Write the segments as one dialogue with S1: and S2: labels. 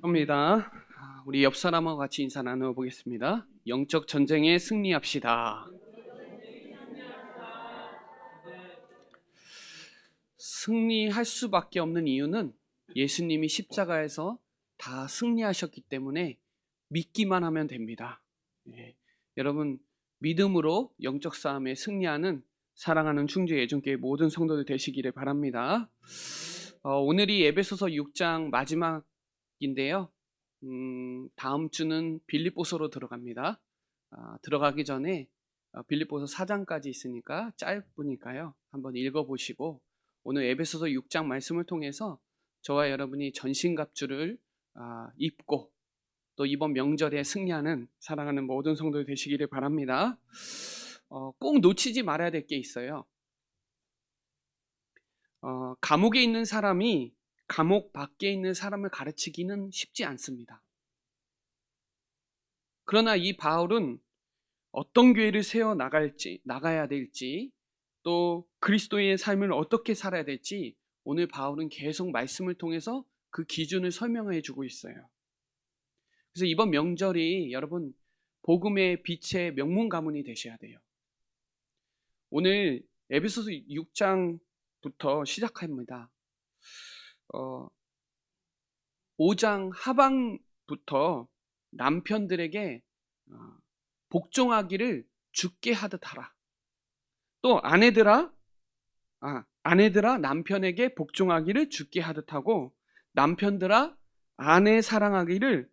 S1: 합니다. 우리 옆 사람하고 같이 인사 나누어 보겠습니다. 영적 전쟁에 승리합시다. 승리할 수밖에 없는 이유는 예수님이 십자가에서 다 승리하셨기 때문에 믿기만 하면 됩니다. 여러분, 믿음으로 영적 싸움에 승리하는 사랑하는 충주 예전교회 모든 성도들 되시기를 바랍니다. 오늘이 에베소서 6장 마지막인데요. 다음 주는 빌립보서로 들어갑니다. 들어가기 전에 빌립보서 4장까지 있으니까 짧으니까요. 한번 읽어보시고 오늘 에베소서 6장 말씀을 통해서 저와 여러분이 전신갑주를 입고 또 이번 명절에 승리하는 사랑하는 모든 성도들 되시기를 바랍니다. 꼭 놓치지 말아야 될 게 있어요. 감옥에 있는 사람이 감옥 밖에 있는 사람을 가르치기는 쉽지 않습니다. 그러나 이 바울은 어떤 교회를 세워 나가야 될지 또 그리스도의 삶을 어떻게 살아야 될지 오늘 바울은 계속 말씀을 통해서 그 기준을 설명해 주고 있어요. 그래서 이번 명절이 여러분 복음의 빛의 명문 가문이 되셔야 돼요. 오늘 에베소서 6장부터 시작합니다. 5장 하반부터 남편들에게 복종하기를 주께 하듯 하라. 또 아내들아 남편에게 복종하기를 주께 하듯 하고 남편들아 아내 사랑하기를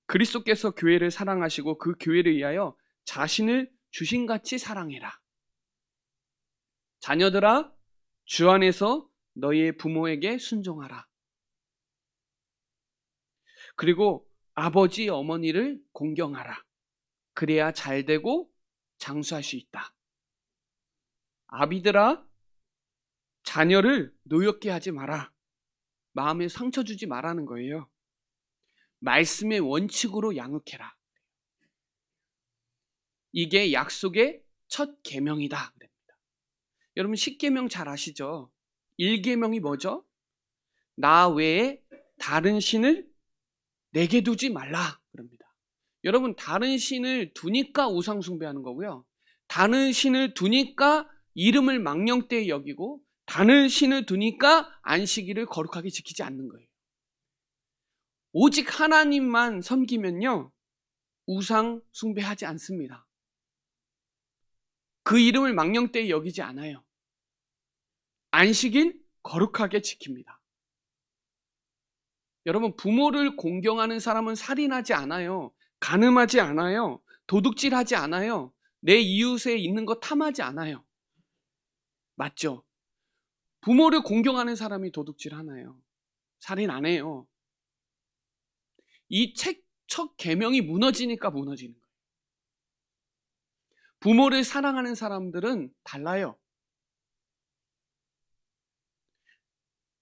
S1: 그리스도께서 교회를 사랑하시고 그 교회를 위하여 자신을 주신같이 사랑해라. 자녀들아 주 안에서 너희의 부모에게 순종하라. 그리고 아버지 어머니를 공경하라. 그래야 잘되고 장수할 수 있다. 아비들아 자녀를 노엽게 하지 마라. 마음에 상처 주지 말라는 거예요. 말씀의 원칙으로 양육해라. 이게 약속의 첫 계명이다. 여러분 10계명 잘 아시죠? 1계명이 뭐죠? 나 외에 다른 신을 내게 두지 말라 그럽니다. 여러분 다른 신을 두니까 우상 숭배하는 거고요. 다른 신을 두니까 이름을 망령되이 여기고 다른 신을 두니까 안식일을 거룩하게 지키지 않는 거예요. 오직 하나님만 섬기면요 우상 숭배하지 않습니다. 그 이름을 망령되이 여기지 않아요. 안식일 거룩하게 지킵니다. 여러분 부모를 공경하는 사람은 살인하지 않아요. 간음하지 않아요. 도둑질하지 않아요. 내 이웃에 있는 거 탐하지 않아요. 맞죠? 부모를 공경하는 사람이 도둑질 하나요? 살인 안 해요. 이 첫 계명이 무너지니까 무너지는 거예요. 부모를 사랑하는 사람들은 달라요.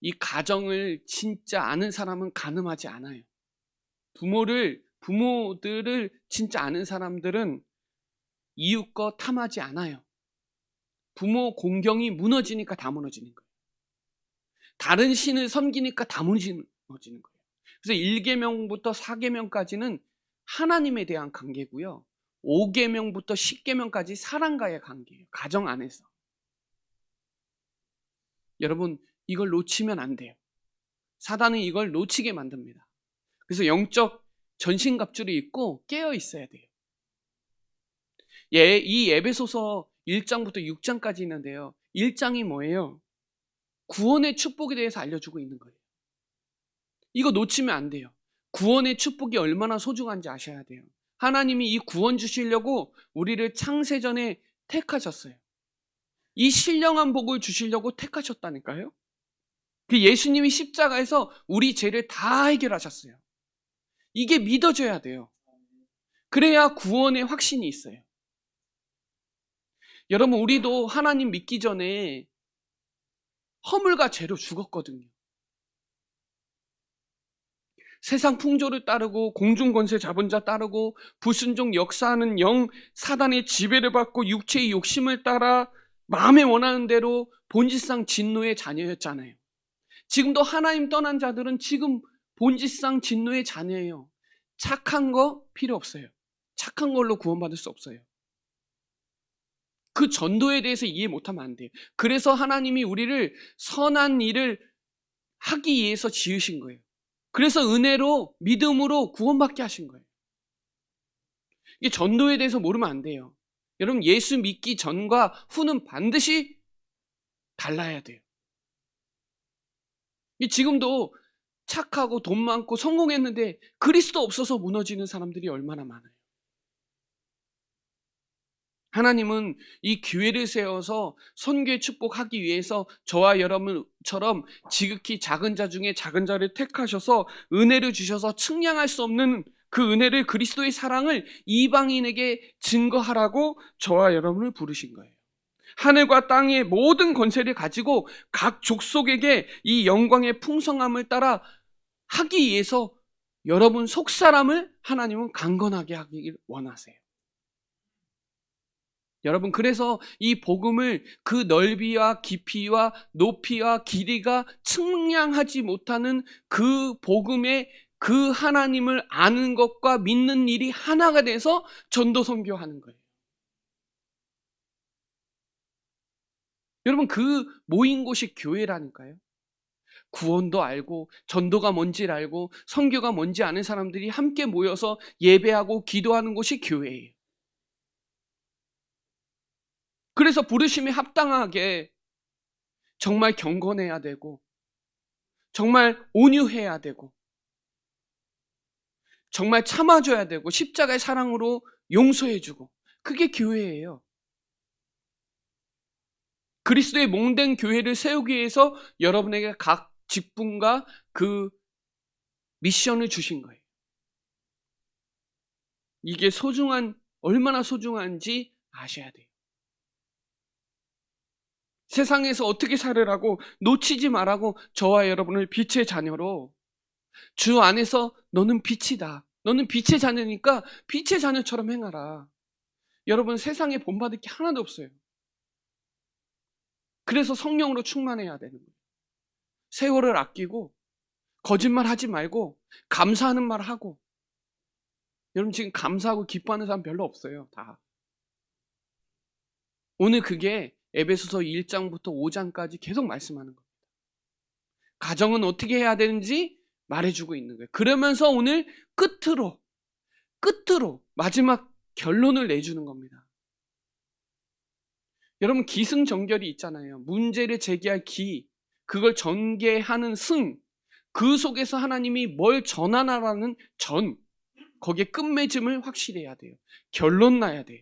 S1: 이 가정을 진짜 아는 사람은 간음하지 않아요. 부모들을 진짜 아는 사람들은 이웃 거 탐하지 않아요. 부모 공경이 무너지니까 다 무너지는 거예요. 다른 신을 섬기니까 다 무너지는 거예요. 그래서 1계명부터 4계명까지는 하나님에 대한 관계고요. 5계명부터 10계명까지 사랑과의 관계예요. 가정 안에서. 여러분 이걸 놓치면 안 돼요. 사단은 이걸 놓치게 만듭니다. 그래서 영적 전신갑주를 입고 깨어 있어야 돼요. 이 에베소서 1장부터 6장까지 있는데요. 1장이 뭐예요? 구원의 축복에 대해서 알려주고 있는 거예요. 이거 놓치면 안 돼요. 구원의 축복이 얼마나 소중한지 아셔야 돼요. 하나님이 이 구원 주시려고 우리를 창세전에 택하셨어요. 이 신령한 복을 주시려고 택하셨다니까요. 그 예수님이 십자가에서 우리 죄를 다 해결하셨어요. 이게 믿어져야 돼요. 그래야 구원의 확신이 있어요. 여러분 우리도 하나님 믿기 전에 허물과 죄로 죽었거든요. 세상 풍조를 따르고 공중권세 잡은 자 따르고 불순종 역사하는 영 사단의 지배를 받고 육체의 욕심을 따라 마음에 원하는 대로 본질상 진노의 자녀였잖아요. 지금도 하나님 떠난 자들은 지금 본질상 진노의 자녀예요. 착한 거 필요 없어요. 착한 걸로 구원받을 수 없어요. 그 전도에 대해서 이해 못하면 안 돼요. 그래서 하나님이 우리를 선한 일을 하기 위해서 지으신 거예요. 그래서 은혜로 믿음으로 구원받게 하신 거예요. 이게 전도에 대해서 모르면 안 돼요. 여러분, 예수 믿기 전과 후는 반드시 달라야 돼요. 지금도 착하고 돈 많고 성공했는데 그리스도 없어서 무너지는 사람들이 얼마나 많아요. 하나님은 이 기회를 세워서 선교의 축복하기 위해서 저와 여러분처럼 지극히 작은 자 중에 작은 자를 택하셔서 은혜를 주셔서 측량할 수 없는 그 은혜를, 그리스도의 사랑을 이방인에게 증거하라고 저와 여러분을 부르신 거예요. 하늘과 땅의 모든 권세를 가지고 각 족속에게 이 영광의 풍성함을 따라 하기 위해서 여러분 속사람을 하나님은 강건하게 하길 원하세요. 여러분, 그래서 이 복음을 그 넓이와 깊이와 높이와 길이가 측량하지 못하는 그 복음의 그 하나님을 아는 것과 믿는 일이 하나가 돼서 전도 선교하는 거예요. 여러분, 그 모인 곳이 교회라니까요. 구원도 알고 전도가 뭔지를 알고 선교가 뭔지 아는 사람들이 함께 모여서 예배하고 기도하는 곳이 교회예요. 그래서 부르심에 합당하게 정말 경건해야 되고, 정말 온유해야 되고, 정말 참아줘야 되고, 십자가의 사랑으로 용서해주고, 그게 교회예요. 그리스도의 몸된 교회를 세우기 위해서 여러분에게 각 직분과 그 미션을 주신 거예요. 이게 얼마나 소중한지 아셔야 돼요. 세상에서 어떻게 살으라고 놓치지 말라고 저와 여러분을 빛의 자녀로, 주 안에서 너는 빛이다. 너는 빛의 자녀니까 빛의 자녀처럼 행하라. 여러분, 세상에 본받을 게 하나도 없어요. 그래서 성령으로 충만해야 되는 거예요. 세월을 아끼고 거짓말 하지 말고 감사하는 말 하고. 여러분, 지금 감사하고 기뻐하는 사람 별로 없어요. 다. 오늘 그게 에베소서 1장부터 5장까지 계속 말씀하는 겁니다. 가정은 어떻게 해야 되는지 말해주고 있는 거예요. 그러면서 오늘 끝으로 마지막 결론을 내주는 겁니다. 여러분, 기승전결이 있잖아요. 문제를 제기할 기, 그걸 전개하는 승, 그 속에서 하나님이 뭘 전하나라는 전, 거기에 끝맺음을 확실히 해야 돼요. 결론 나야 돼요.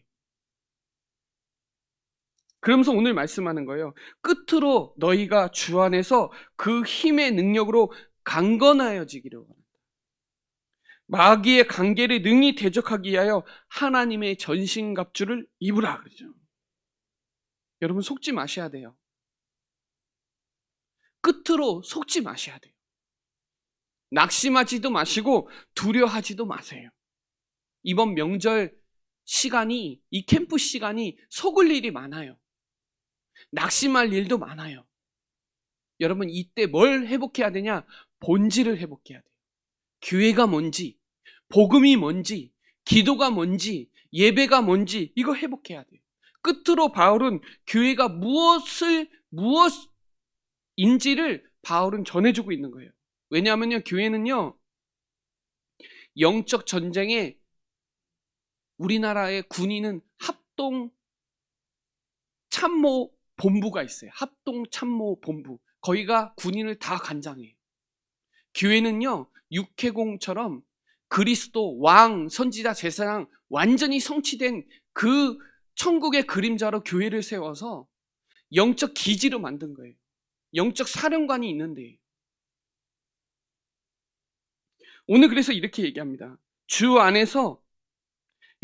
S1: 그러면서 오늘 말씀하는 거예요. 끝으로 너희가 주 안에서 그 힘의 능력으로 강건하여지기를 원한다. 마귀의 관계를 능히 대적하기 위하여 하나님의 전신갑주를 입으라 그러죠. 여러분, 속지 마셔야 돼요. 끝으로 속지 마셔야 돼요. 낙심하지도 마시고 두려워하지도 마세요. 이번 명절 시간이, 이 캠프 시간이 속을 일이 많아요. 낙심할 일도 많아요. 여러분, 이때 뭘 회복해야 되냐? 본질을 회복해야 돼요. 교회가 뭔지, 복음이 뭔지, 기도가 뭔지, 예배가 뭔지, 이거 회복해야 돼요. 끝으로 바울은 교회가 무엇인지를 바울은 전해주고 있는 거예요. 왜냐하면요, 교회는요, 영적 전쟁에 우리나라의 군인은 합동 참모 본부가 있어요. 합동 참모 본부. 거기가 군인을 다 관장해요. 교회는요, 육해공처럼 그리스도 왕, 선지자, 제사장 완전히 성취된 그 천국의 그림자로 교회를 세워서 영적 기지로 만든 거예요. 영적 사령관이 있는데, 오늘 그래서 이렇게 얘기합니다. 주 안에서,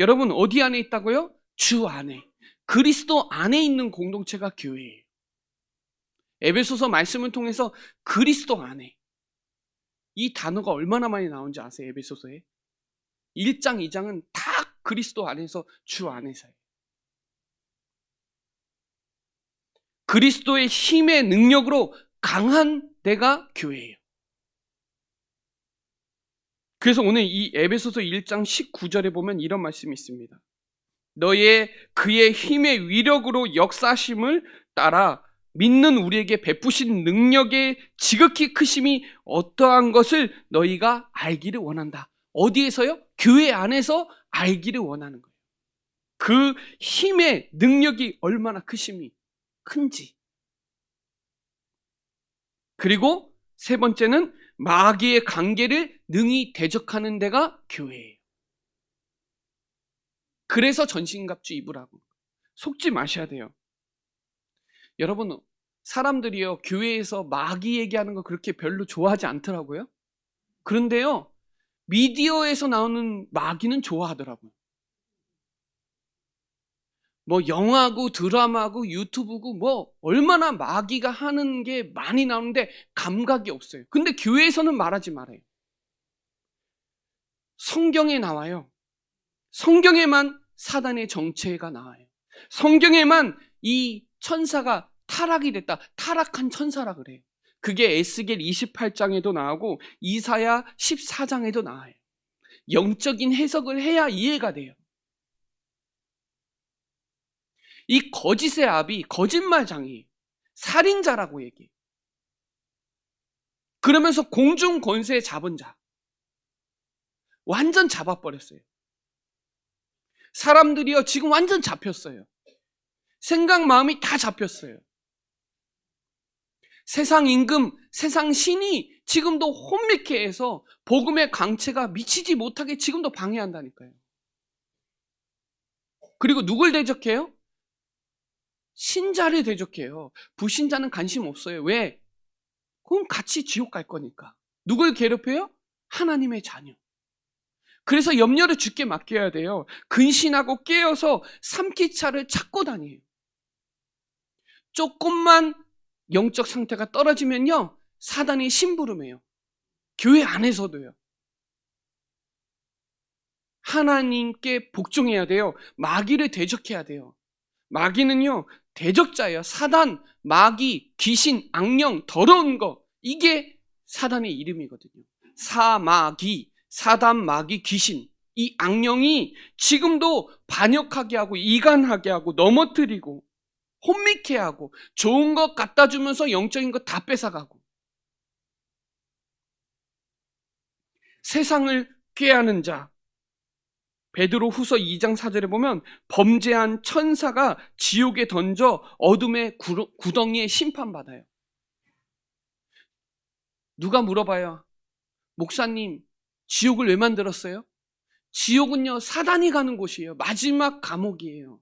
S1: 여러분 어디 안에 있다고요? 주 안에. 그리스도 안에 있는 공동체가 교회예요. 에베소서 말씀을 통해서 그리스도 안에, 이 단어가 얼마나 많이 나오는지 아세요? 에베소서에 1장 2장은 다 그리스도 안에서, 주 안에서예요. 그리스도의 힘의 능력으로 강한 데가 교회예요. 그래서 오늘 이 에베소서 1장 19절에 보면 이런 말씀이 있습니다. 너의 그의 힘의 위력으로 역사심을 따라 믿는 우리에게 베푸신 능력의 지극히 크심이 어떠한 것을 너희가 알기를 원한다. 어디에서요? 교회 안에서 알기를 원하는 거예요. 그 힘의 능력이 얼마나 크심이 큰지. 그리고 세 번째는 마귀의 관계를 능히 대적하는 데가 교회예요. 그래서 전신갑주 입으라고. 속지 마셔야 돼요. 여러분, 사람들이요, 교회에서 마귀 얘기하는 거 그렇게 별로 좋아하지 않더라고요. 그런데요, 미디어에서 나오는 마귀는 좋아하더라고요. 뭐 영화고 드라마고 유튜브고 뭐 얼마나 마귀가 하는 게 많이 나오는데 감각이 없어요. 근데 교회에서는 말하지 말아요. 성경에 나와요. 성경에만 사단의 정체가 나와요. 성경에만 이 천사가 타락이 됐다. 타락한 천사라 그래요. 그게 에스겔 28장에도 나오고 이사야 14장에도 나와요. 영적인 해석을 해야 이해가 돼요. 이 거짓의 아비, 거짓말장이 살인자라고 얘기해요. 그러면서 공중 권세 잡은 자. 완전 잡아버렸어요. 사람들이요, 지금 완전 잡혔어요. 생각, 마음이 다 잡혔어요. 세상 임금, 세상 신이 지금도 혼미케 해서 복음의 강체가 미치지 못하게 지금도 방해한다니까요. 그리고 누굴 대적해요? 신자를 대적해요. 불신자는 관심 없어요. 왜? 그럼 같이 지옥 갈 거니까. 누굴 괴롭혀요? 하나님의 자녀. 그래서 염려를 주께 맡겨야 돼요. 근신하고 깨어서 삼키차를 찾고 다녀요. 조금만 영적 상태가 떨어지면요, 사단이 심부름해요. 교회 안에서도요. 하나님께 복종해야 돼요. 마귀를 대적해야 돼요. 마귀는요, 대적자예요. 사단, 마귀, 귀신, 악령, 더러운 거, 이게 사단의 이름이거든요. 사마귀, 사단, 마귀, 귀신, 이 악령이 지금도 반역하게 하고 이간하게 하고 넘어뜨리고 혼미케 하고 좋은 것 갖다 주면서 영적인 것 다 뺏어가고 세상을 꾀하는 자. 베드로 후서 2장 4절에 보면 범죄한 천사가 지옥에 던져 어둠의 구덩이에 심판받아요. 누가 물어봐요. 목사님, 지옥을 왜 만들었어요? 지옥은요, 사단이 가는 곳이에요. 마지막 감옥이에요.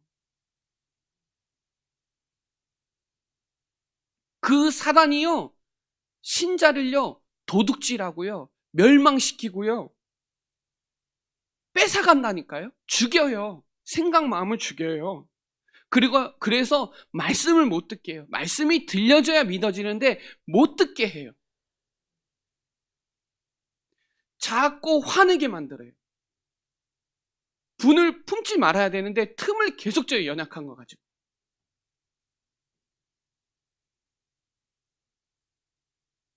S1: 그 사단이요, 신자를요, 도둑질하고요, 멸망시키고요, 뺏어간다니까요. 죽여요. 생각, 마음을 죽여요. 그리고 그래서 말씀을 못 듣게 해요. 말씀이 들려줘야 믿어지는데 못 듣게 해요. 자꾸 화내게 만들어요. 분을 품지 말아야 되는데 틈을 계속 줘요. 연약한 거 가지고.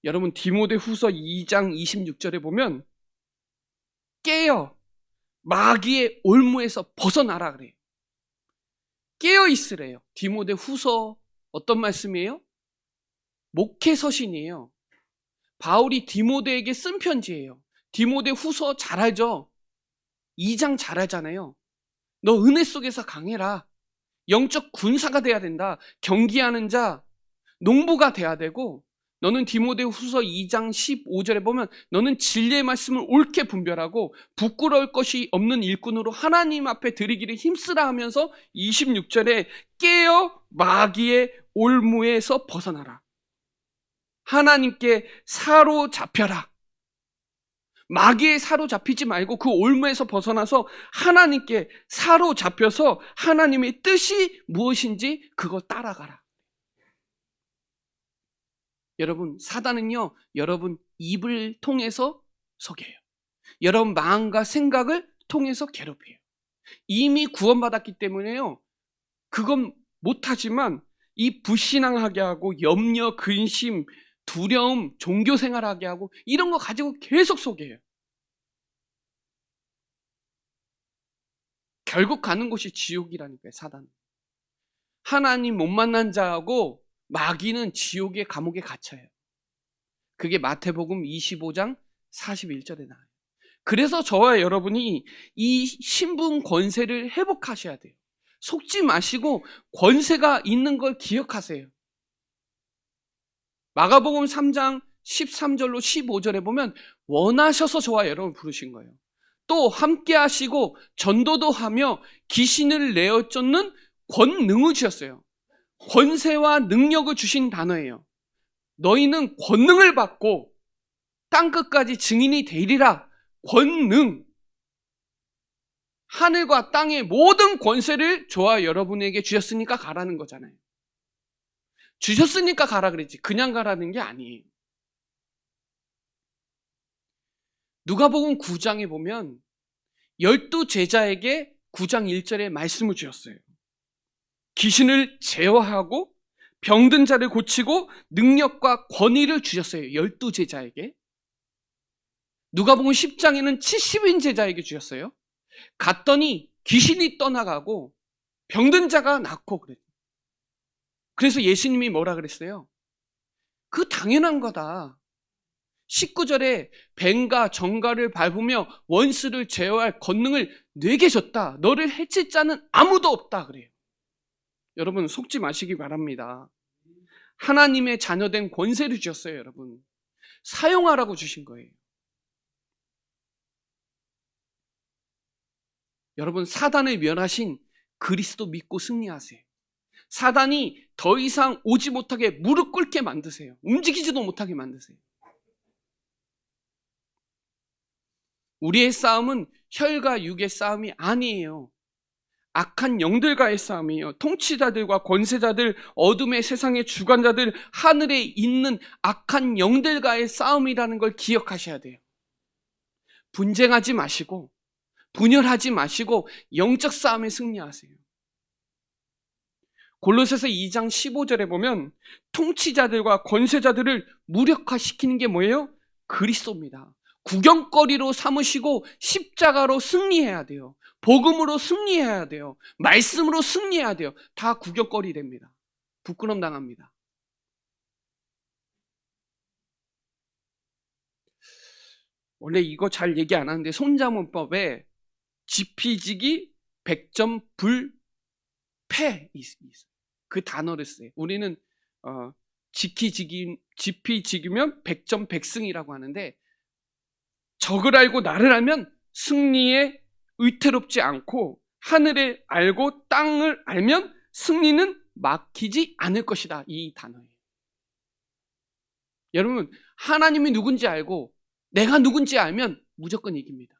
S1: 여러분, 디모데 후서 2장 26절에 보면 깨어 마귀의 올무에서 벗어나라 그래요. 깨어 있으래요. 디모데 후서 어떤 말씀이에요? 목회 서신이에요. 바울이 디모데에게 쓴 편지예요. 디모데 후서 잘 알죠? 2장 잘 알잖아요. 너 은혜 속에서 강해라. 영적 군사가 돼야 된다. 경기하는 자, 농부가 돼야 되고, 너는 디모데 후서 2장 15절에 보면 너는 진리의 말씀을 옳게 분별하고 부끄러울 것이 없는 일꾼으로 하나님 앞에 드리기를 힘쓰라 하면서 26절에 깨어 마귀의 올무에서 벗어나라. 하나님께 사로잡혀라. 마귀에 사로잡히지 말고 그 올무에서 벗어나서 하나님께 사로잡혀서 하나님의 뜻이 무엇인지 그거 따라가라. 여러분, 사단은요, 여러분 입을 통해서 속여요. 여러분 마음과 생각을 통해서 괴롭혀요. 이미 구원받았기 때문에요, 그건 못하지만 이 불신앙하게 하고 염려, 근심, 두려움, 종교생활하게 하고 이런 거 가지고 계속 속여요. 결국 가는 곳이 지옥이라니까요. 사단은. 하나님 못 만난 자하고 마귀는 지옥의 감옥에 갇혀요. 그게 마태복음 25장 41절에 나와요. 그래서 저와 여러분이 이 신분 권세를 회복하셔야 돼요. 속지 마시고 권세가 있는 걸 기억하세요. 마가복음 3장 13절로 15절에 보면 원하셔서 저와 여러분 부르신 거예요. 또 함께 하시고 전도도 하며 귀신을 내어 쫓는 권능을 주셨어요. 권세와 능력을 주신 단어예요. 너희는 권능을 받고 땅끝까지 증인이 되리라. 권능. 하늘과 땅의 모든 권세를 저와 여러분에게 주셨으니까 가라는 거잖아요. 주셨으니까 가라 그랬지. 그냥 가라는 게 아니에요. 누가복음 9장에 보면 12제자에게 9장 1절에 말씀을 주셨어요. 귀신을 제어하고 병든 자를 고치고 능력과 권위를 주셨어요. 12제자에게. 누가복음 10장에는 70인 제자에게 주셨어요. 갔더니 귀신이 떠나가고 병든 자가 낫고 그랬어요. 그래서 예수님이 뭐라 그랬어요? 그 당연한 거다. 19절에 뱀과 정갈을 밟으며 원수를 제어할 권능을 내게 줬다. 너를 해칠 자는 아무도 없다 그래요. 여러분 속지 마시기 바랍니다. 하나님의 자녀된 권세를 주셨어요. 여러분 사용하라고 주신 거예요. 여러분 사단을 멸하신 그리스도 믿고 승리하세요. 사단이 더 이상 오지 못하게 무릎 꿇게 만드세요. 움직이지도 못하게 만드세요. 우리의 싸움은 혈과 육의 싸움이 아니에요. 악한 영들과의 싸움이에요. 통치자들과 권세자들, 어둠의 세상의 주관자들, 하늘에 있는 악한 영들과의 싸움이라는 걸 기억하셔야 돼요. 분쟁하지 마시고 분열하지 마시고 영적 싸움에 승리하세요. 골로새서 2장 15절에 보면 통치자들과 권세자들을 무력화시키는 게 뭐예요? 그리스도입니다. 구경거리로 삼으시고 십자가로 승리해야 돼요. 복음으로 승리해야 돼요. 말씀으로 승리해야 돼요. 다 구경거리 됩니다. 부끄럼 당합니다. 원래 이거 잘 얘기 안 하는데 손자문법에 지피지기 100점 불패 있어요. 그 단어를 써요. 우리는 지피지기면 100점 백승이라고 하는데 적을 알고 나를 알면 승리에 의태롭지 않고 하늘을 알고 땅을 알면 승리는 막히지 않을 것이다. 이 단어예요. 여러분 하나님이 누군지 알고 내가 누군지 알면 무조건 이깁니다.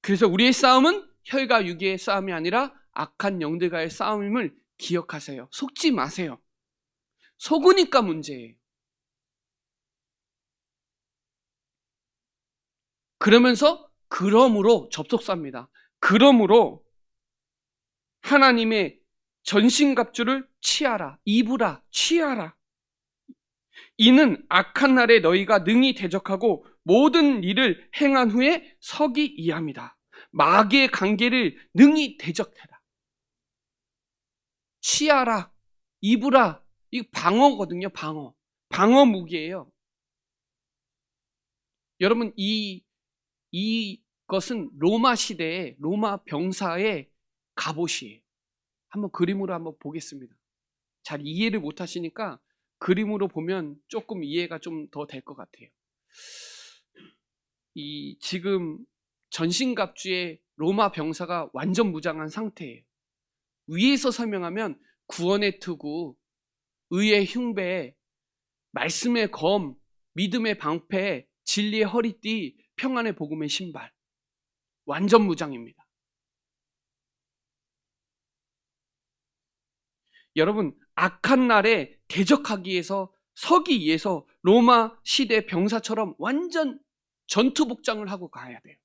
S1: 그래서 우리의 싸움은 혈과 육의 싸움이 아니라 악한 영들과의 싸움임을 기억하세요. 속지 마세요. 속으니까 문제예요. 그러므로 접속사입니다. 그러므로 하나님의 전신갑주를 취하라. 입으라. 취하라. 이는 악한 날에 너희가 능히 대적하고 모든 일을 행한 후에 서기 이함이다. 마귀의 관계를 능히 대적해라. 취하라. 입으라. 이거 방어거든요. 방어 무기예요. 여러분 이것은 로마 시대의 로마 병사의 갑옷이에요. 한번 그림으로 한번 보겠습니다. 잘 이해를 못 하시니까 그림으로 보면 조금 이해가 좀 더 될 것 같아요. 이 지금 전신갑주의 로마 병사가 완전 무장한 상태예요. 위에서 설명하면 구원의 투구, 의의 흉배, 말씀의 검, 믿음의 방패, 진리의 허리띠, 평안의 복음의 신발. 완전 무장입니다. 여러분 악한 날에 대적하기 위해서 서기 위해서 로마 시대 병사처럼 완전 전투 복장을 하고 가야 돼요.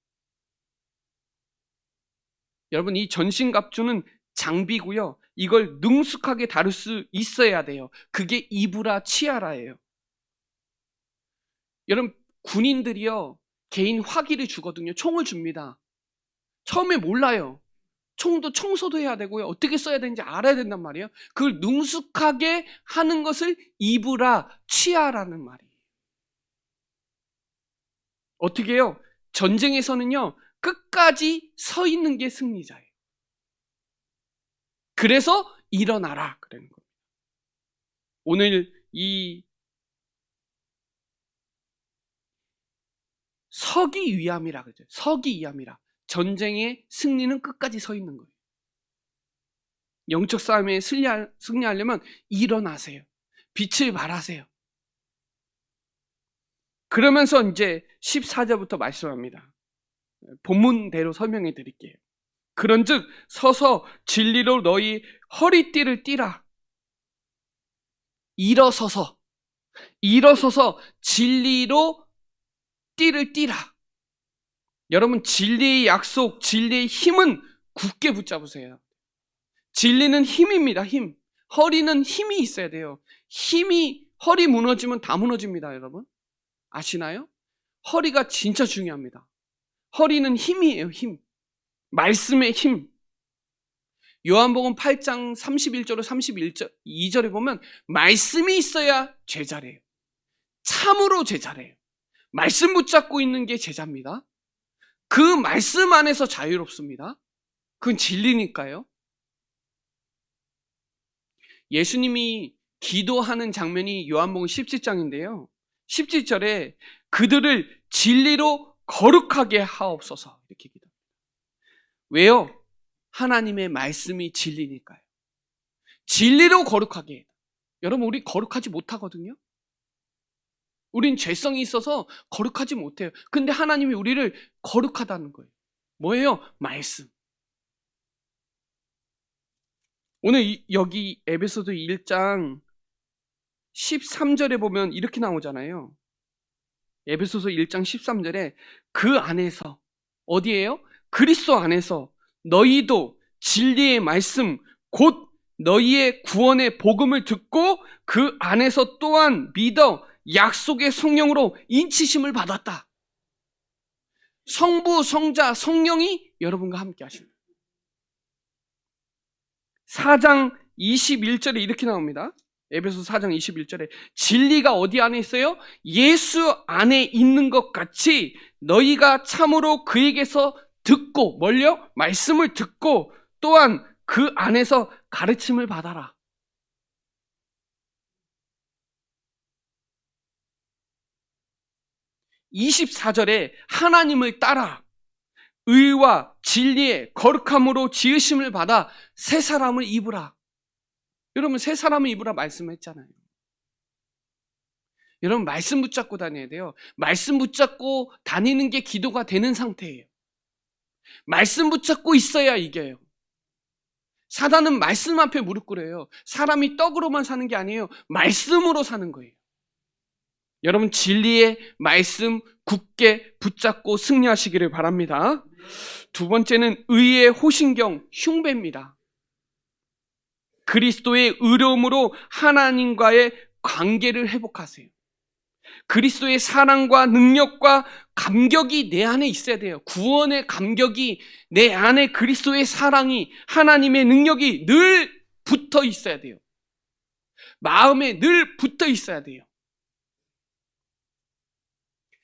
S1: 여러분 이 전신갑주는 장비고요. 이걸 능숙하게 다룰 수 있어야 돼요. 그게 이브라 치아라예요. 여러분 군인들이요 개인 화기를 주거든요. 총을 줍니다. 처음에 몰라요. 총도 청소도 해야 되고요. 어떻게 써야 되는지 알아야 된단 말이에요. 그걸 능숙하게 하는 것을 입으라, 취하라는 말이에요. 어떻게 해요? 전쟁에서는요, 끝까지 서 있는 게 승리자예요. 그래서 일어나라 그러는 겁니다. 오늘 이 서기 위함이라 그러죠. 서기 위함이라. 전쟁의 승리는 끝까지 서 있는 거예요. 영적 싸움에 승리하려면 일어나세요. 빛을 발하세요. 그러면서 이제 14절부터 말씀합니다. 본문대로 설명해 드릴게요. 그런즉 서서 진리로 너희 허리띠를 띠라. 일어서서 진리로 띠를 띠라. 여러분, 진리의 약속, 진리의 힘은 굳게 붙잡으세요. 진리는 힘입니다. 힘. 허리는 힘이 있어야 돼요. 허리 무너지면 다 무너집니다. 여러분 아시나요? 허리가 진짜 중요합니다. 허리는 힘이에요. 힘. 말씀의 힘. 요한복음 8장 31절로 32절에 보면 말씀이 있어야 제자래요. 참으로 제자래요. 말씀 붙잡고 있는 게 제자입니다. 그 말씀 안에서 자유롭습니다. 그건 진리니까요. 예수님이 기도하는 장면이 요한복음 17장인데요. 17절에 그들을 진리로 거룩하게 하옵소서 이렇게 기도합니다. 왜요? 하나님의 말씀이 진리니까요. 진리로 거룩하게 해요. 여러분, 우리 거룩하지 못하거든요. 우린 죄성이 있어서 거룩하지 못해요. 근데 하나님이 우리를 거룩하다는 거예요. 뭐예요? 말씀. 오늘 여기 에베소서 1장 13절에 보면 이렇게 나오잖아요. 에베소서 1장 13절에 그 안에서, 어디예요? 그리스도 안에서 너희도 진리의 말씀 곧 너희의 구원의 복음을 듣고 그 안에서 또한 믿어 약속의 성령으로 인치심을 받았다. 성부, 성자, 성령이 여러분과 함께 하십니다. 4장 21절에 이렇게 나옵니다. 에베소 4장 21절에 진리가 어디 안에 있어요? 예수 안에 있는 것 같이 너희가 참으로 그에게서 듣고, 뭘요? 말씀을 듣고 또한 그 안에서 가르침을 받아라. 24절에 하나님을 따라 의와 진리의 거룩함으로 지으심을 받아 새 사람을 입으라. 여러분, 새 사람을 입으라 말씀했잖아요. 여러분, 말씀 붙잡고 다녀야 돼요. 말씀 붙잡고 다니는 게 기도가 되는 상태예요. 말씀 붙잡고 있어야 이겨요. 사단은 말씀 앞에 무릎 꿇어요. 사람이 떡으로만 사는 게 아니에요. 말씀으로 사는 거예요. 여러분, 진리의 말씀 굳게 붙잡고 승리하시기를 바랍니다. 두 번째는 의의 호신경, 흉배입니다. 그리스도의 의로움으로 하나님과의 관계를 회복하세요. 그리스도의 사랑과 능력과 감격이 내 안에 있어야 돼요. 구원의 감격이 내 안에, 그리스도의 사랑이, 하나님의 능력이 늘 붙어 있어야 돼요. 마음에 늘 붙어 있어야 돼요.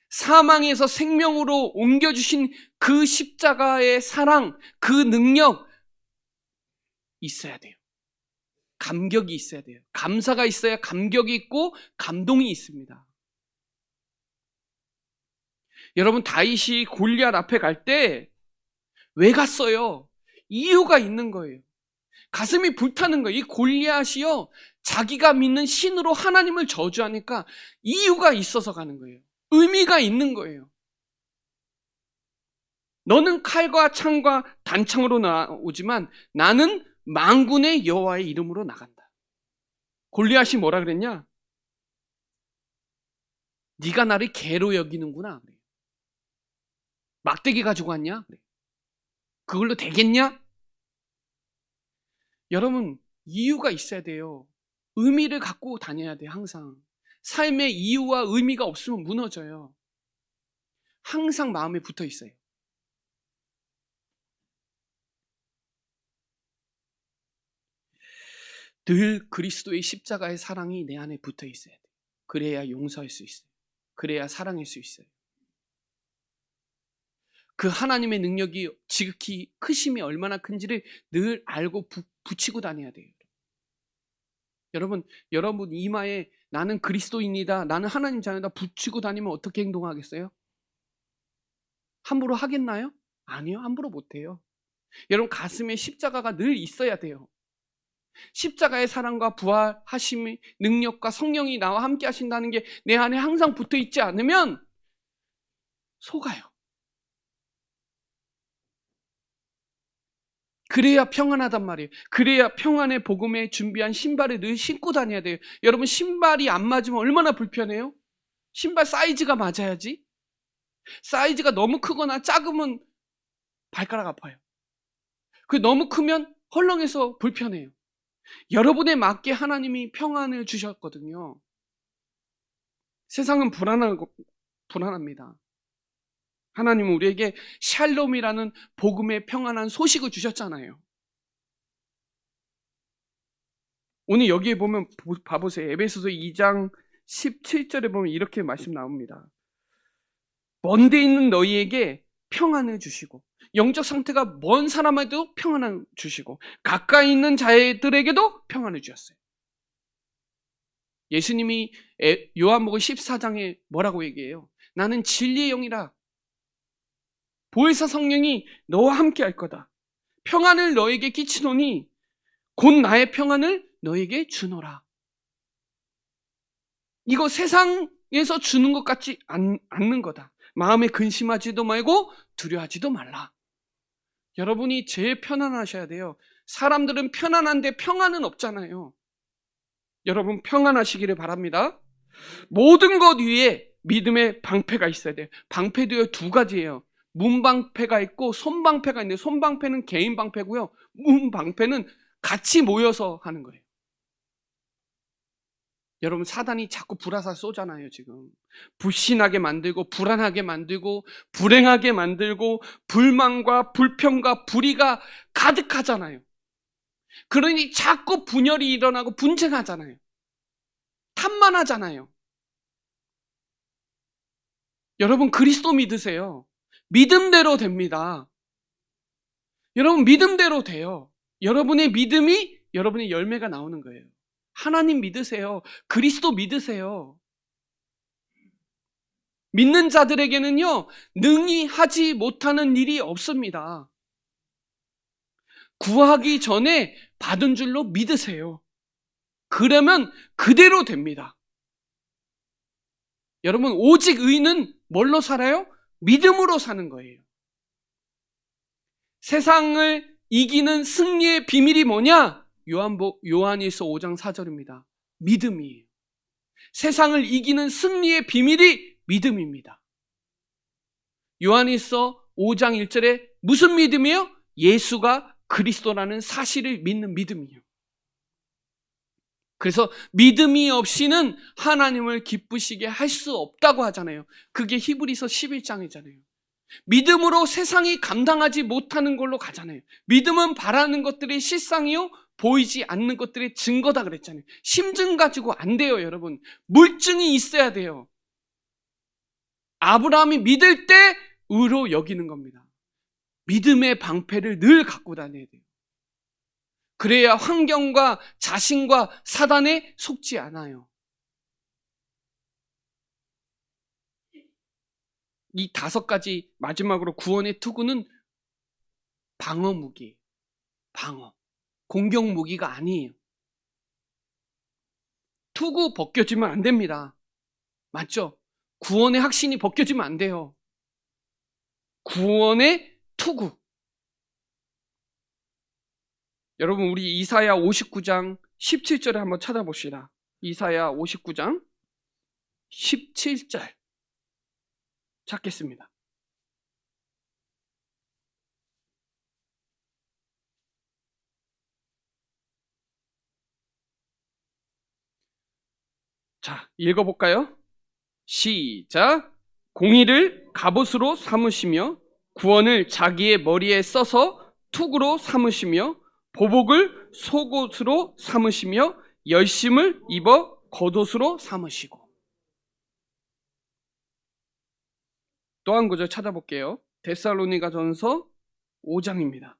S1: 사망에서 생명으로 옮겨주신 그 십자가의 사랑, 그 능력 있어야 돼요. 감격이 있어야 돼요. 감사가 있어야 감격이 있고 감동이 있습니다. 여러분, 다윗이 골리앗 앞에 갈 때 왜 갔어요? 이유가 있는 거예요. 가슴이 불타는 거예요. 이 골리앗이요, 자기가 믿는 신으로 하나님을 저주하니까 이유가 있어서 가는 거예요. 의미가 있는 거예요. 너는 칼과 창과 단창으로 나오지만 나는 만군의 여호와의 이름으로 나간다. 골리앗이 뭐라 그랬냐? 네가 나를 개로 여기는구나. 막대기 가지고 왔냐? 그걸로 되겠냐? 여러분, 이유가 있어야 돼요. 의미를 갖고 다녀야 돼요. 항상 삶의 이유와 의미가 없으면 무너져요. 항상 마음에 붙어 있어요. 늘 그리스도의 십자가의 사랑이 내 안에 붙어 있어야 돼요. 그래야 용서할 수 있어요. 그래야 사랑할 수 있어요. 그 하나님의 능력이 지극히 크심이 얼마나 큰지를 늘 알고 붙이고 다녀야 돼요. 여러분 이마에 나는 그리스도인이다, 나는 하나님 자녀다 붙이고 다니면 어떻게 행동하겠어요? 함부로 하겠나요? 아니요, 함부로 못해요. 여러분 가슴에 십자가가 늘 있어야 돼요. 십자가의 사랑과 부활하심의 능력과 성령이 나와 함께 하신다는 게 내 안에 항상 붙어 있지 않으면 속아요. 그래야 평안하단 말이에요. 그래야 평안의 복음에 준비한 신발을 늘 신고 다녀야 돼요. 여러분 신발이 안 맞으면 얼마나 불편해요? 신발 사이즈가 맞아야지. 사이즈가 너무 크거나 작으면 발가락 아파요. 그 너무 크면 헐렁해서 불편해요. 여러분에 맞게 하나님이 평안을 주셨거든요. 세상은 불안합니다. 하나님은 우리에게 샬롬이라는 복음의 평안한 소식을 주셨잖아요. 오늘 여기에 보면 봐보세요. 에베소서 2장 17절에 보면 이렇게 말씀 나옵니다. 먼데 있는 너희에게 평안을 주시고, 영적 상태가 먼 사람에도 평안을 주시고, 가까이 있는 자들에게도 평안을 주셨어요. 예수님이 요한복음 14장에 뭐라고 얘기해요? 나는 진리의 영이라. 보혜사 성령이 너와 함께 할 거다. 평안을 너에게 끼치노니 곧 나의 평안을 너에게 주노라. 이거 세상에서 주는 것 같지 않는 거다. 마음에 근심하지도 말고 두려워하지도 말라. 여러분이 제일 편안하셔야 돼요. 사람들은 편안한데 평안은 없잖아요. 여러분 평안하시기를 바랍니다. 모든 것 위에 믿음의 방패가 있어야 돼요. 방패도요 두 가지예요. 문방패가 있고 손방패가 있는데, 손방패는 개인 방패고요, 문방패는 같이 모여서 하는 거예요. 여러분 사단이 자꾸 불화살 쏘잖아요. 지금 불신하게 만들고 불안하게 만들고 불행하게 만들고 불만과 불평과 불의가 가득하잖아요. 그러니 자꾸 분열이 일어나고 분쟁하잖아요. 탐만하잖아요. 여러분 그리스도 믿으세요. 믿음대로 됩니다. 여러분 믿음대로 돼요. 여러분의 믿음이 여러분의 열매가 나오는 거예요. 하나님 믿으세요. 그리스도 믿으세요. 믿는 자들에게는요, 능히 하지 못하는 일이 없습니다. 구하기 전에 받은 줄로 믿으세요. 그러면 그대로 됩니다. 여러분 오직 의는 뭘로 살아요? 믿음으로 사는 거예요. 세상을 이기는 승리의 비밀이 뭐냐? 요한일서 5장 4절입니다. 믿음이에요. 세상을 이기는 승리의 비밀이 믿음입니다. 요한일서 5장 1절에 무슨 믿음이에요? 예수가 그리스도라는 사실을 믿는 믿음이에요. 그래서 믿음이 없이는 하나님을 기쁘시게 할 수 없다고 하잖아요. 그게 히브리서 11장이잖아요. 믿음으로 세상이 감당하지 못하는 걸로 가잖아요. 믿음은 바라는 것들이 실상이요 보이지 않는 것들의 증거다 그랬잖아요. 심증 가지고 안 돼요. 여러분 물증이 있어야 돼요. 아브라함이 믿을 때 의로 여기는 겁니다. 믿음의 방패를 늘 갖고 다녀야 돼요. 그래야 환경과 자신과 사단에 속지 않아요. 이 5가지 마지막으로 구원의 투구는 방어 무기, 방어, 공격 무기가 아니에요. 투구 벗겨지면 안 됩니다. 맞죠? 구원의 확신이 벗겨지면 안 돼요. 구원의 투구. 여러분 우리 이사야 59장 17절에 한번 찾아봅시다. 이사야 59장 17절 찾겠습니다. 자, 읽어볼까요? 시작. 공의를 갑옷으로 삼으시며 구원을 자기의 머리에 써서 툭으로 삼으시며 보복을 속옷으로 삼으시며 열심을 입어 겉옷으로 삼으시고. 또 한 구절 찾아볼게요. 데살로니가전서 5장입니다.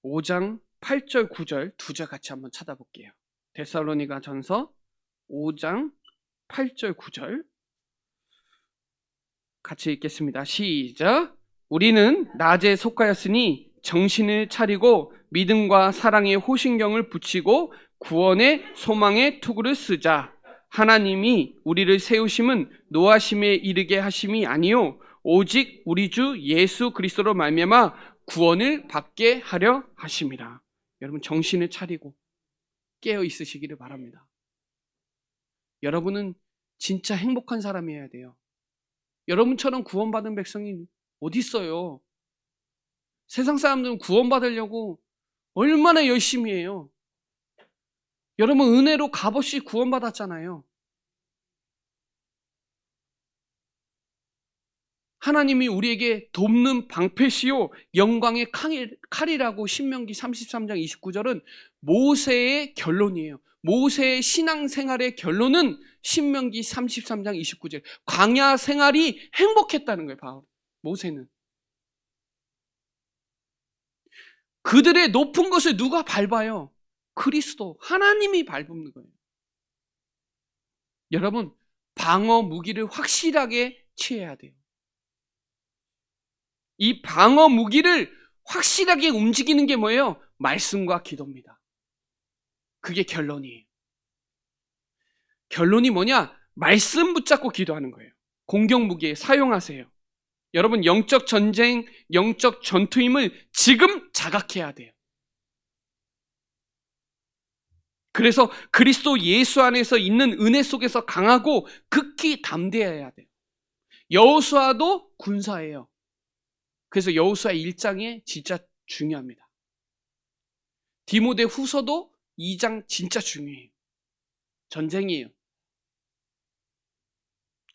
S1: 5장 8절 9절 두 절 같이 한번 찾아볼게요. 데살로니가전서 5장 8절 9절 같이 읽겠습니다. 시작. 우리는 낮에 속하였으니 정신을 차리고 믿음과 사랑의 호신경을 붙이고 구원의 소망의 투구를 쓰자. 하나님이 우리를 세우심은 노하심에 이르게 하심이 아니요 오직 우리 주 예수 그리스도로 말미암아 구원을 받게 하려 하심이라. 여러분 정신을 차리고 깨어 있으시기를 바랍니다. 여러분은 진짜 행복한 사람이어야 돼요. 여러분처럼 구원받은 백성이 어디 있어요? 세상 사람들은 구원받으려고 얼마나 열심히 해요. 여러분 은혜로 값없이 구원받았잖아요. 하나님이 우리에게 돕는 방패시요 영광의 칼이라고 신명기 33장 29절은 모세의 결론이에요. 모세의 신앙생활의 결론은 신명기 33장 29절. 광야 생활이 행복했다는 거예요. 바울 모세는. 그들의 높은 것을 누가 밟아요? 그리스도 하나님이 밟는 거예요. 여러분 방어 무기를 확실하게 취해야 돼요. 이 방어 무기를 확실하게 움직이는 게 뭐예요? 말씀과 기도입니다. 그게 결론이에요. 결론이 뭐냐? 말씀 붙잡고 기도하는 거예요. 공격 무기에 사용하세요. 여러분 영적 전쟁, 영적 전투임을 지금 자각해야 돼요. 그래서 그리스도 예수 안에서 있는 은혜 속에서 강하고 극히 담대해야 돼요. 여호수아도 군사예요. 그래서 여호수아 1장에 진짜 중요합니다. 디모데 후서도 2장 진짜 중요해요. 전쟁이에요.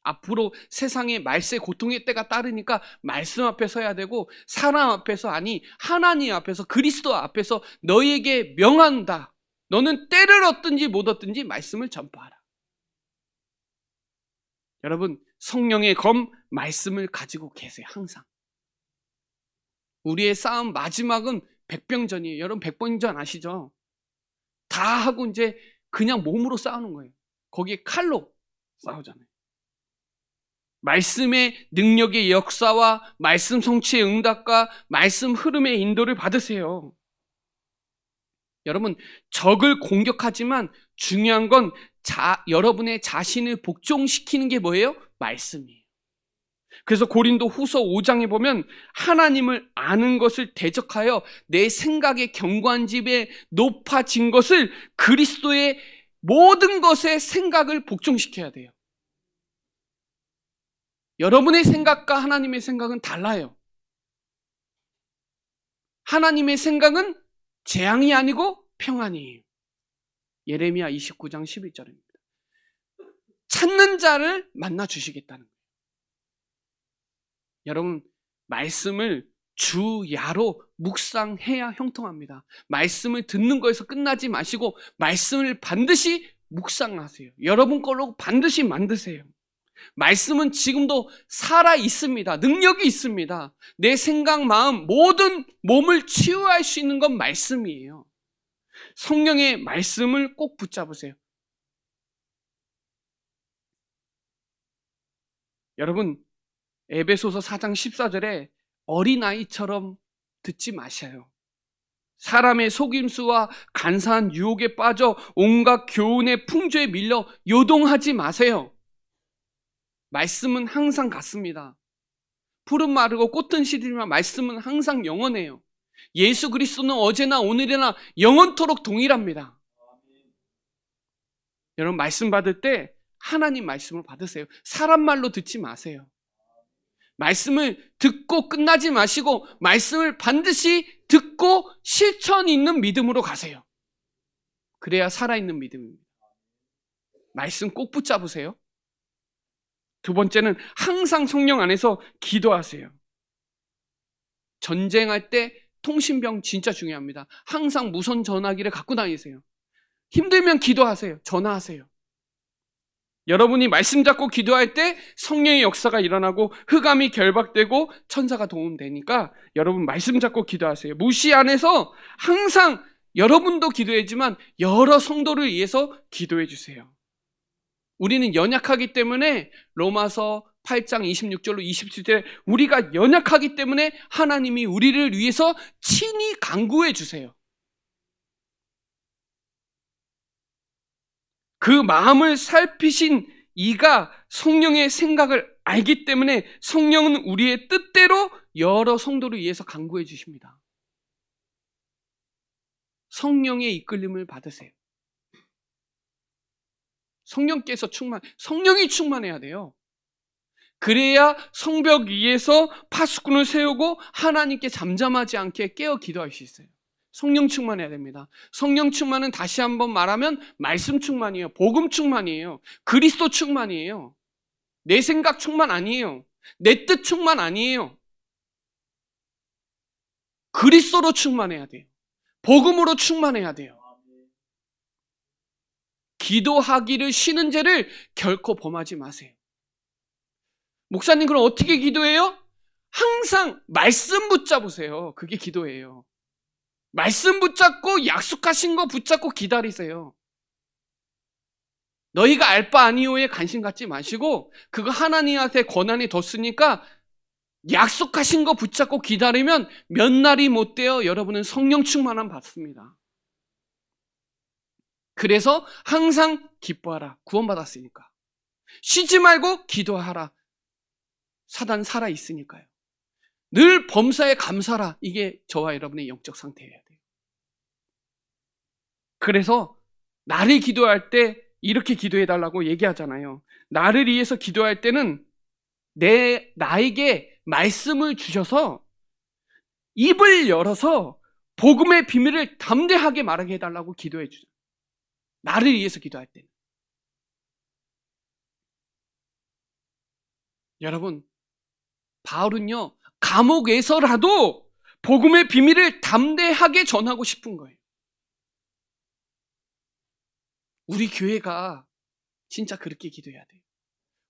S1: 앞으로 세상에 말세 고통의 때가 따르니까 말씀 앞에 서야 되고 사람 앞에서 아니 하나님 앞에서 그리스도 앞에서 너희에게 명한다. 너는 때를 얻든지 못 얻든지 말씀을 전파하라. 여러분 성령의 검 말씀을 가지고 계세요. 항상. 우리의 싸움 마지막은 백병전이에요. 여러분 백병전 아시죠? 다 하고 이제 그냥 몸으로 싸우는 거예요. 거기에 칼로 싸우잖아요. 말씀의 능력의 역사와 말씀 성취의 응답과 말씀 흐름의 인도를 받으세요. 여러분 적을 공격하지만 중요한 건 여러분의 자신을 복종시키는 게 뭐예요? 말씀이에요. 그래서 고린도 후서 5장에 보면 하나님을 아는 것을 대적하여 내 생각의 견고한 집에 높아진 것을 그리스도의 모든 것의 생각을 복종시켜야 돼요. 여러분의 생각과 하나님의 생각은 달라요. 하나님의 생각은 재앙이 아니고 평안이에요. 예레미야 29장 11절입니다. 찾는 자를 만나 주시겠다는 거예요. 여러분 말씀을 주야로 묵상해야 형통합니다. 말씀을 듣는 거에서 끝나지 마시고 말씀을 반드시 묵상하세요. 여러분 걸로 반드시 만드세요. 말씀은 지금도 살아 있습니다. 능력이 있습니다. 내 생각, 마음, 모든 몸을 치유할 수 있는 건 말씀이에요. 성령의 말씀을 꼭 붙잡으세요. 여러분 에베소서 4장 14절에 어린아이처럼 듣지 마셔요. 사람의 속임수와 간사한 유혹에 빠져 온갖 교훈의 풍조에 밀려 요동하지 마세요. 말씀은 항상 같습니다. 풀은 마르고 꽃은 시들지만 말씀은 항상 영원해요. 예수 그리스도는 어제나 오늘이나 영원토록 동일합니다. 여러분 말씀 받을 때 하나님 말씀을 받으세요. 사람 말로 듣지 마세요. 말씀을 듣고 끝나지 마시고 말씀을 반드시 듣고 실천 있는 믿음으로 가세요. 그래야 살아있는 믿음입니다. 말씀 꼭 붙잡으세요. 두 번째는 항상 성령 안에서 기도하세요. 전쟁할 때 통신병 진짜 중요합니다. 항상 무선 전화기를 갖고 다니세요. 힘들면 기도하세요. 전화하세요. 여러분이 말씀 잡고 기도할 때 성령의 역사가 일어나고 흑암이 결박되고 천사가 도움되니까 여러분 말씀 잡고 기도하세요. 무시 안에서 항상 여러분도 기도하지만 여러 성도를 위해서 기도해 주세요. 우리는 연약하기 때문에 로마서 8장 26절로 27절에 우리가 연약하기 때문에 하나님이 우리를 위해서 친히 간구해 주세요. 그 마음을 살피신 이가 성령의 생각을 알기 때문에 성령은 우리의 뜻대로 여러 성도를 위해서 간구해 주십니다. 성령의 이끌림을 받으세요. 성령께서 성령이 충만해야 돼요. 그래야 성벽 위에서 파수꾼을 세우고 하나님께 잠잠하지 않게 깨어 기도할 수 있어요. 성령 충만해야 됩니다. 성령 충만은 다시 한번 말하면 말씀 충만이에요. 복음 충만이에요. 그리스도 충만이에요. 내 생각 충만 아니에요. 내 뜻 충만 아니에요. 그리스도로 충만해야 돼요. 복음으로 충만해야 돼요. 기도하기를 쉬는 죄를 결코 범하지 마세요. 목사님 그럼 어떻게 기도해요? 항상 말씀 붙잡으세요. 그게 기도예요. 말씀 붙잡고 약속하신 거 붙잡고 기다리세요. 너희가 알 바 아니오에 관심 갖지 마시고 그거 하나님한테 권한이 뒀으니까 약속하신 거 붙잡고 기다리면 몇 날이 못 되어 여러분은 성령 충만함 받습니다. 그래서 항상 기뻐하라. 구원받았으니까. 쉬지 말고 기도하라. 사단 살아있으니까요. 늘 범사에 감사라. 이게 저와 여러분의 영적 상태여야 돼요. 그래서 나를 기도할 때 이렇게 기도해달라고 얘기하잖아요. 나를 위해서 기도할 때는 나에게 말씀을 주셔서 입을 열어서 복음의 비밀을 담대하게 말하게 해달라고 기도해 주죠. 나를 위해서 기도할 때는. 여러분, 바울은요, 감옥에서라도 복음의 비밀을 담대하게 전하고 싶은 거예요. 우리 교회가 진짜 그렇게 기도해야 돼요.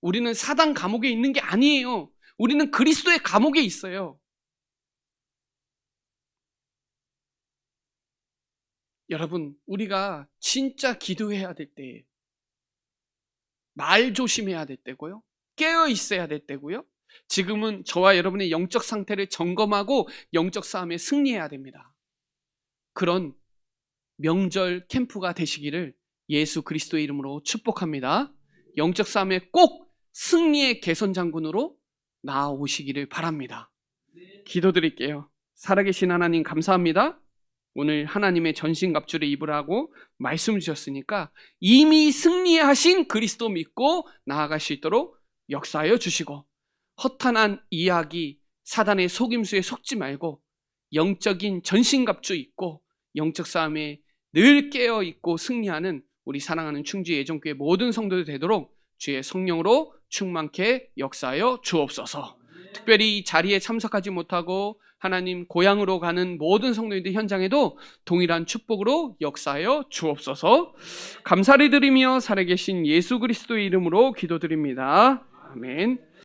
S1: 우리는 사단 감옥에 있는 게 아니에요. 우리는 그리스도의 감옥에 있어요. 여러분, 우리가 진짜 기도해야 될 때, 말 조심해야 될 때고요. 깨어 있어야 될 때고요. 지금은 저와 여러분의 영적 상태를 점검하고 영적 싸움에 승리해야 됩니다. 그런 명절 캠프가 되시기를 예수 그리스도의 이름으로 축복합니다. 영적 싸움에 꼭 승리의 개선 장군으로 나아오시기를 바랍니다. 기도드릴게요. 살아계신 하나님 감사합니다. 오늘 하나님의 전신갑주를 입으라고 말씀 주셨으니까 이미 승리하신 그리스도 믿고 나아갈 수 있도록 역사하여 주시고 허탄한 이야기, 사단의 속임수에 속지 말고 영적인 전신갑주 입고 영적 싸움에 늘 깨어 있고 승리하는 우리 사랑하는 충주 예정교회 모든 성도들 되도록 주의 성령으로 충만케 역사하여 주옵소서. 특별히 이 자리에 참석하지 못하고 하나님 고향으로 가는 모든 성도님들 현장에도 동일한 축복으로 역사하여 주옵소서. 감사를 드리며 살아계신 예수 그리스도의 이름으로 기도드립니다. 아멘.